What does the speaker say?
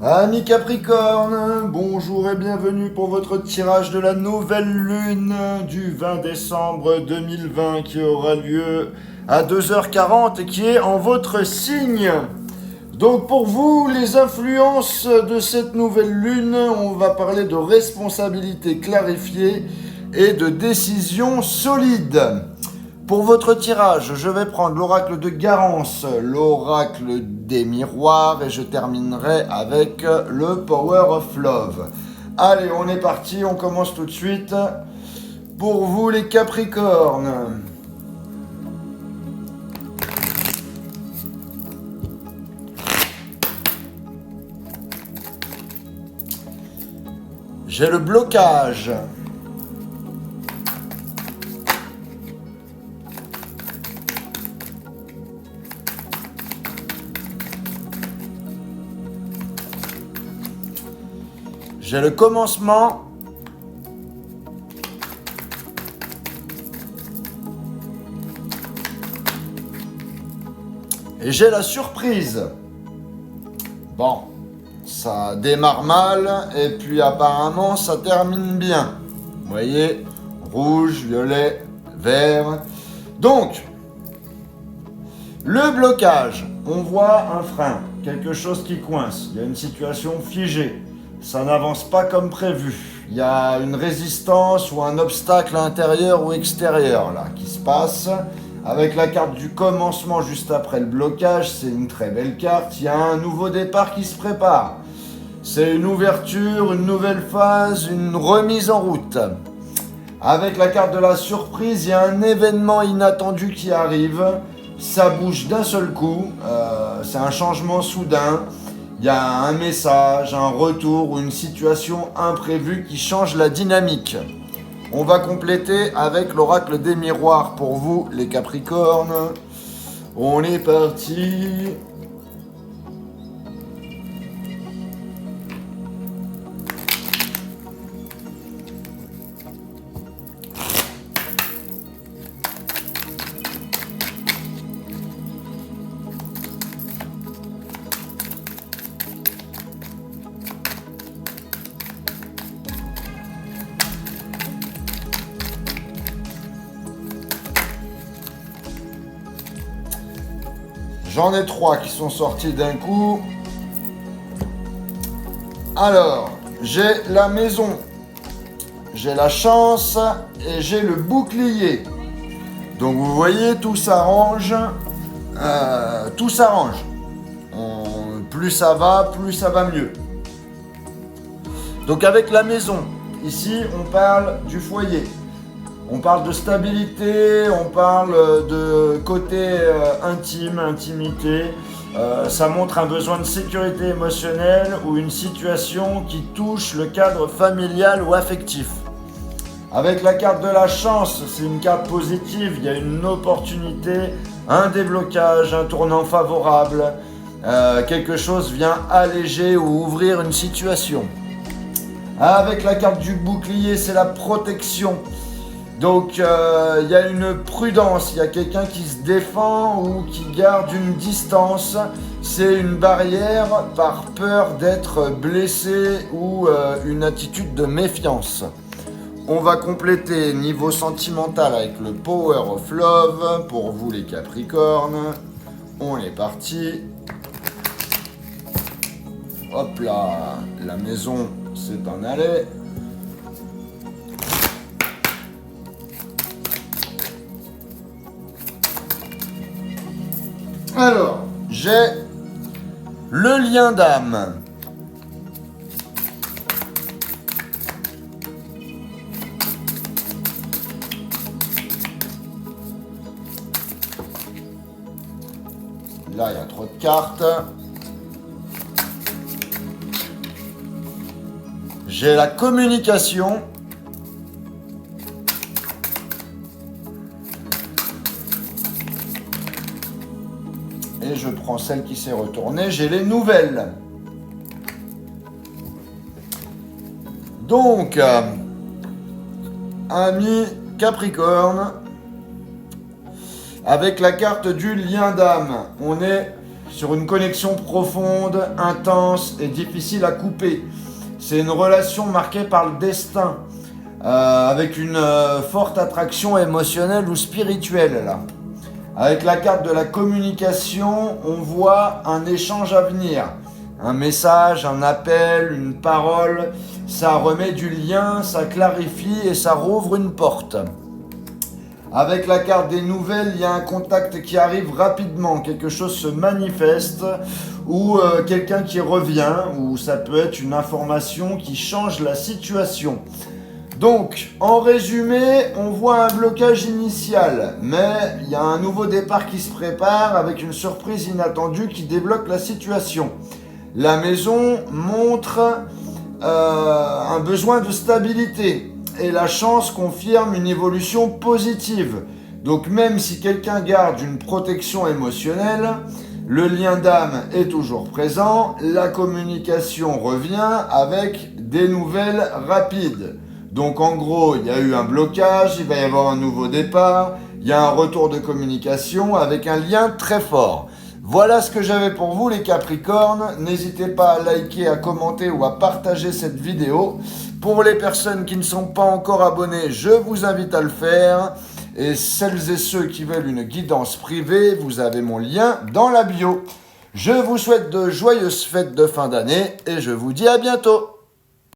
Amis Capricorne, bonjour et bienvenue pour votre tirage de la nouvelle lune du 20 décembre 2020 qui aura lieu à 2h40 et qui est en votre signe. Donc pour vous, les influences de cette nouvelle lune, on va parler de responsabilité clarifiée et de décision solide. Pour votre tirage, je vais prendre l'oracle de Garance, l'oracle des miroirs et je terminerai avec le Power of Love. Allez, on est parti, on commence tout de suite. Pour vous les Capricornes. J'ai le blocage. J'ai le commencement. Et j'ai la surprise. Bon, ça démarre mal et puis apparemment ça termine bien. Vous voyez, rouge, violet, vert. Donc, le blocage, on voit un frein, quelque chose qui coince, il y a une situation figée. Ça n'avance pas comme prévu. Il y a une résistance ou un obstacle intérieur ou extérieur là qui se passe. Avec la carte du commencement juste après le blocage, c'est une très belle carte. Il y a un nouveau départ qui se prépare. C'est une ouverture, une nouvelle phase, une remise en route. Avec la carte de la surprise, il y a un événement inattendu qui arrive. Ça bouge d'un seul coup. C'est un changement soudain. Il y a un message, un retour ou une situation imprévue qui change la dynamique. On va compléter avec l'oracle des miroirs pour vous, les Capricornes. On est parti. J'en ai 3 qui sont sortis d'un coup. Alors, j'ai la maison, j'ai la chance et j'ai le bouclier. Donc vous voyez, tout s'arrange. Tout s'arrange. Plus ça va mieux. Donc avec la maison, ici on parle du foyer. On parle de stabilité, on parle de côté intime, intimité. Ça montre un besoin de sécurité émotionnelle ou une situation qui touche le cadre familial ou affectif. Avec la carte de la chance, c'est une carte positive, il y a une opportunité, un déblocage, un tournant favorable. Quelque chose vient alléger ou ouvrir une situation. Avec la carte du bouclier, c'est la protection. Donc il y a une prudence, il y a quelqu'un qui se défend ou qui garde une distance. C'est une barrière par peur d'être blessé ou une attitude de méfiance. On va compléter niveau sentimental avec le Power of Love pour vous les Capricornes. On est parti. Hop là, la maison c'est un aller. Alors, j'ai le lien d'âme. Là, il y a trop de cartes. J'ai la communication. Et je prends celle qui s'est retournée. J'ai les nouvelles. Donc, ami Capricorne, avec la carte du lien d'âme, on est sur une connexion profonde, intense et difficile à couper. C'est une relation marquée par le destin, avec une forte attraction émotionnelle ou spirituelle là. Avec la carte de la communication, on voit un échange à venir. Un message, un appel, une parole, ça remet du lien, ça clarifie et ça rouvre une porte. Avec la carte des nouvelles, il y a un contact qui arrive rapidement, quelque chose se manifeste, ou quelqu'un qui revient, ou ça peut être une information qui change la situation. Donc, en résumé, on voit un blocage initial, mais il y a un nouveau départ qui se prépare avec une surprise inattendue qui débloque la situation. La maison montre un besoin de stabilité et la chance confirme une évolution positive. Donc même si quelqu'un garde une protection émotionnelle, le lien d'âme est toujours présent, la communication revient avec des nouvelles rapides. Donc en gros, il y a eu un blocage, il va y avoir un nouveau départ, il y a un retour de communication avec un lien très fort. Voilà ce que j'avais pour vous les Capricornes. N'hésitez pas à liker, à commenter ou à partager cette vidéo. Pour les personnes qui ne sont pas encore abonnées, je vous invite à le faire. Et celles et ceux qui veulent une guidance privée, vous avez mon lien dans la bio. Je vous souhaite de joyeuses fêtes de fin d'année et je vous dis à bientôt.